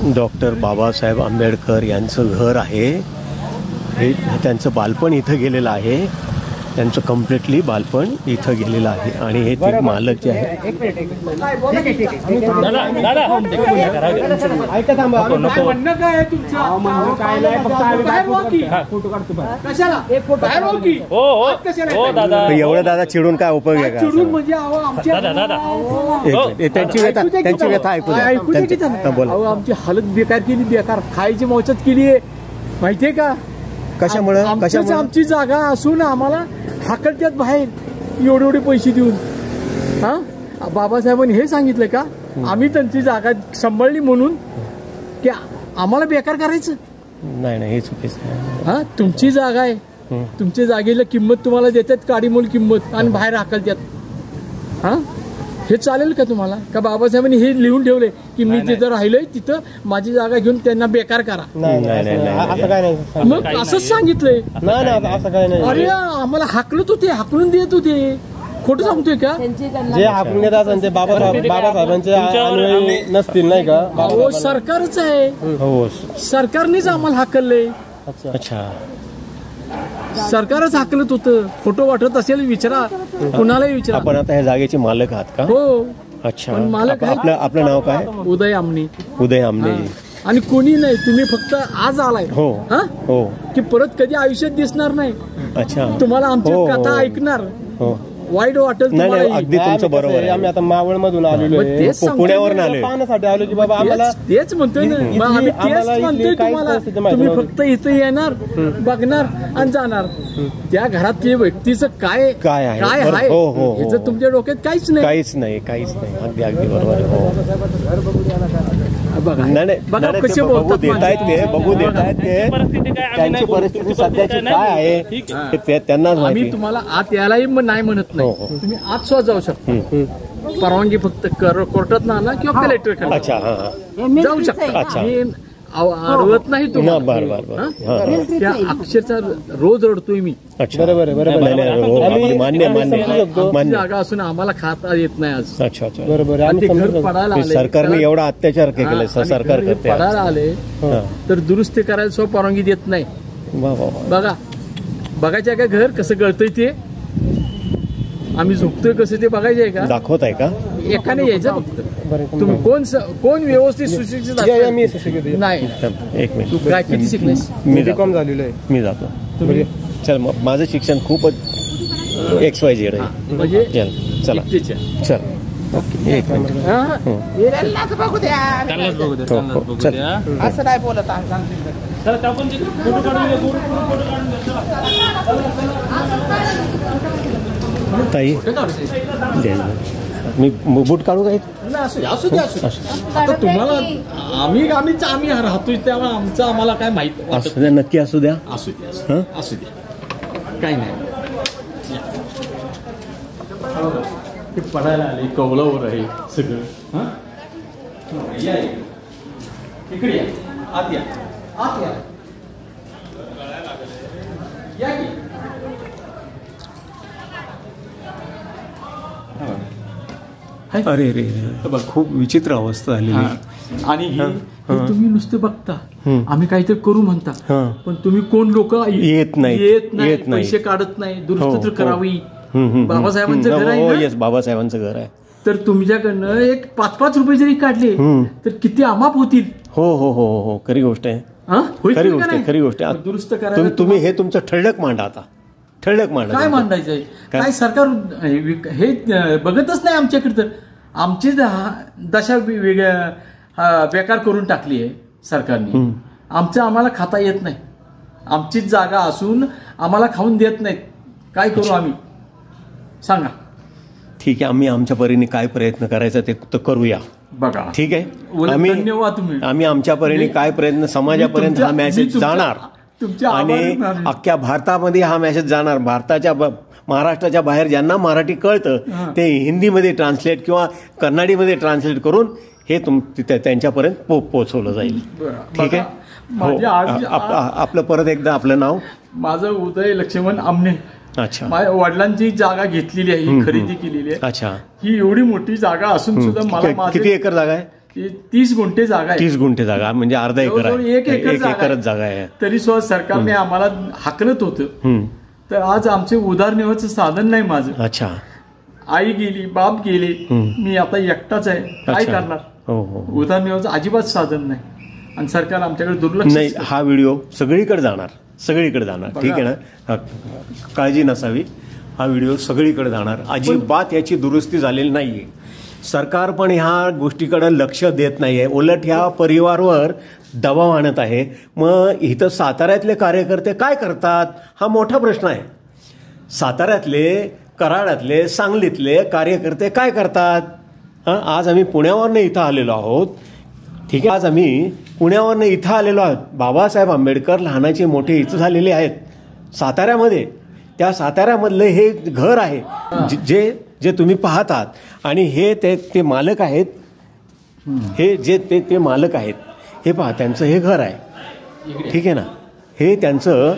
Doctor Babasaheb Ambedkar यांचं घर आहे हे. त्यांचं बालपण इथं गेलेलं आहे. त्यांचं कम्प्लिटली बालपण इथं गेलेलं आहे आणि हे ते मालक जे आहे. एवढं दादा चिडून काय उपयोग आहे का? त्यांची व्यथा ऐकू द्या. बोला. आमची हालत बेकार केली, बेकार खायची मोचत केली आहे माहितीये का? कशामुळे? आमची जागा असून आम्हाला हाकलत्यात बाहेर एवढे एवढे पैसे देऊन. हा, बाबासाहेबांनी हे सांगितलं का आम्ही त्यांची जागा सांभाळली म्हणून की आम्हाला बेकार करायचं? नाही नाही, हे चुकीचं आहे. हा, तुमची जागा आहे, तुमच्या जागेला किंमत तुम्हाला देतात, काडीमोल किंमत, आणि बाहेर हाकलत्यात. हा, हे चालेल का तुम्हाला? का बाबासाहेबांनी हे लिहून ठेवले की मी जिथं राहिलोय तिथं माझी जागा घेऊन त्यांना बेकार करा? असं काय नाही. मग असंच सांगितलंय. असं काय नाही. अरे आम्हाला हाकलत होते, हाकलून देत होते. खोटं सांगतोय का? जे हाकलून देत असेल ते बाबासाहेबांचे अनुयायी नसतील नाही का? हो, सरकारच आहे. हो, सरकारनेच आम्हाला हाकललंय. अच्छा, सरकारच हाकलत होतं. खोटं वाटत असेल विचारा, कुणालाही विचारा. आपण आता ह्या जागेचे मालक आहात का? हो. अच्छा, पण मालक आपलं नाव काय? उदय आमने. उदय आमने. आणि कोणी नाही, तुम्ही फक्त आज आलाय. हो हो, की परत कधी आयुष्यात दिसणार नाही. अच्छा, तुम्हाला आमची कथा ऐकणार वाईट वाटेल. नाही, अगदी तुमचं बरोबर आहे. आम्ही आता मावळ मधून आलेलो, पुण्यावरून आलोय पाहण्यासाठी आलो की बाबा आम्हाला तेच म्हणतोय ना. आम्ही तेच म्हणतोय तुम्हाला, तुम्ही फक्त इथं येणार, बघणार आणि जाणार. त्या घरातल्या व्यक्तीचं काय काय आहे याचं तुमच्या डोक्यात काहीच नाही. काहीच नाही. अगदी अगदी बरोबर आहे. बघा बघा कसे बघू देत आहेत ते, बघू देत आहेत ते. त्यांची परिस्थिती सध्याची काय आहे ते त्यांनाच माहिती. आम्ही तुम्हाला आत यायलाही नाही म्हणत नाही. तुम्ही आत सुद्धा जाऊ शकता. परवानगी फक्त कोर्टात ना आला किंवा कलेक्टर अच्छा जाऊ शकता. अच्छा, अडवत नाही तुम्हाला. बरं. त्या अक्षरचा रोज रडतोय मी. बरोबर, मान्य जागा असून आम्हाला खाता येत नाही आज. अच्छा, बरोबर. सरकारने एवढा अत्याचार केला, सरकार करते. पडायला आले तर दुरुस्ती करायला सुद्धा परवानगी देत नाही. बघा, बघायचं का घर कसं गळतंय ते? आम्ही झोपतोय कसं ते बघायचं आहे का? दाखवत आहे का? एकाने यायचं फक्त. तुम्ही कोण व्यवस्थित सुशिक्षित नाही? एक मिनिट. तू काय किती शिकलेस? मी कॉम झालेलो आहे. मी जातो. चल, माझं शिक्षण खूपच XYZ आहे. म्हणजे चला चल. एक मिनिट. असं नाही बोलत. ताई मी बूट काढू काय? असू द्या. आता तुम्हाला आम्ही राहतोय त्यामुळे आमचं आम्हाला काय माहित. असू द्या, नक्की असू द्या. असू द्या, काही नाही. ते पडायला आले, कौलावर आहे सगळं. इकडे या, आत या. अरे खूप विचित्र अवस्था झाली. आणि तुम्ही नुसतं बघता, आम्ही काहीतरी करू म्हणता, पण तुम्ही कोण लोक येत नाही, पैसे काढत नाही. दुरुस्त तर करावी. बाबासाहेबांचं घर आहे. बाबासाहेबांचं घर आहे. तर तुमच्याकडनं एक 5-5 रुपये जरी काढले तर किती अमाप होतील. हो, खरी गोष्ट आहे. खरी गोष्ट आहे. दुरुस्त करायला तुम्ही हे तुमचं ठळक मांडा. आता ठळक मांडा. काय मांडायचंय? काय सरकार हे बघतच नाही आमच्याकडे. तर आमची दशा वेगळ्या बेकार करून टाकली आहे सरकारने. आम्हाला खाता येत नाही. आमचीच जागा असून आम्हाला खाऊन देत नाहीत. काय करू आम्ही सांगा? ठीक आहे, आम्ही आमच्या परीने काय प्रयत्न करायचा ते करूया. बघा, ठीक आहे. धन्यवाद. आम्ही आमच्या परीने काय प्रयत्न, समाजापर्यंत हा मेसेज जाणार आणि अख्ख्या भारतामध्ये हा मेसेज जाणार. महाराष्ट्राच्या बाहेर ज्यांना मराठी कळतं ते हिंदीमध्ये ट्रान्सलेट किंवा कन्नडीमध्ये ट्रान्सलेट करून हे त्यांच्यापर्यंत पोहोचवलं जाईल. ठीक आहे. आपलं परत एकदा आपलं नाव? माझं उदय लक्ष्मण आमने. अच्छा. माझ्या वडिलांची जागा घेतलेली आहे, ही खरेदी केलेली आहे. अच्छा. ही एवढी मोठी जागा असून सुद्धा मला किती एकर जागा आहे? की 30 गुंठे जागा आहे. 30 गुंठे जागा म्हणजे अर्धा एकर जवळजवळ आहे. 1 एकर एकरच जागा आहे. तरी सुद्धा सरकारने आम्हाला हाकलत होतं. तर आज आमचे उदरनिर्वाहाचं साधन नाही माझं. अच्छा. आई गेली, बाप गेले, मी आता एकटाच आहे, काय करणार. उदरनिर्वाहाचं अजिबात साधन नाही आणि सरकार आमच्याकडे दुर्लक्ष नाही. हा व्हिडिओ सगळीकडे जाणार, सगळीकडे जाणार. ठीक आहे ना, काळजी नसावी. हा व्हिडिओ सगळीकडे जाणार. अजिबात याची दुरुस्ती झालेली नाहीये. सरकार पण ह्या गोष्टीकडे लक्ष देत नाहीये, उलट ह्या परिवारावर दबाव आणत आहे. मग इथं साताऱ्यातले कार्यकर्ते काय करतात हा मोठा प्रश्न आहे. साताऱ्यातले, कराडातले, सांगलीतले कार्यकर्ते काय करतात. आज आम्ही पुण्यावरनं इथं आलेलो आहोत. ठीक आहे, आज आम्ही पुण्यावरनं इथं आलेलो आहोत. बाबासाहेब आंबेडकर लहानाचे मोठे इथं झालेले आहेत साताऱ्यामध्ये. त्या साताऱ्यामधलं हे घर आहे जे जे तुम्ही पाहतात. आणि हे ते मालक आहेत. हे जे ते मालक आहेत, हे पहा, त्यांचं हे घर आहे. ठीक आहे ना, हे त्यांचं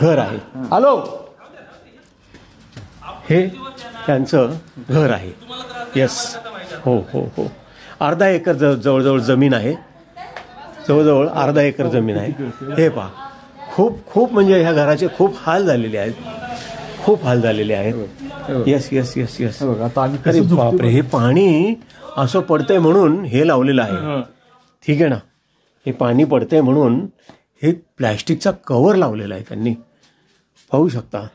घर आहे. हॅलो, हे त्यांचं घर आहे. येस, हो हो हो. अर्धा एकर जवळजवळ जमीन आहे. जवळजवळ अर्धा एकर जमीन आहे. हे पहा, खूप म्हणजे ह्या घराचे खूप हाल झालेले आहेत. खूप हाल झालेले आहेत. Yes yes yes yes. अरे बापरे, हे पाणी असं पडतंय म्हणून हे लावलेलं आहे. ठीक आहे ना, हे पाणी पडतंय म्हणून हे प्लॅस्टिकचा कव्हर लावलेला आहे त्यांनी. पाहू शकता.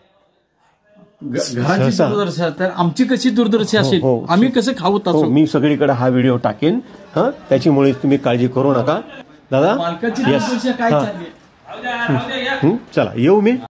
घराची दुर्दशा तर आमची कशी दुर्दशा असेल, आम्ही कसं खाऊ. मी सगळीकडे हा व्हिडिओ टाकेन. त्याच्यामुळे तुम्ही काळजी करू नका दादा. मालकाची दुर्दशा काय चालली. चला येऊ मी.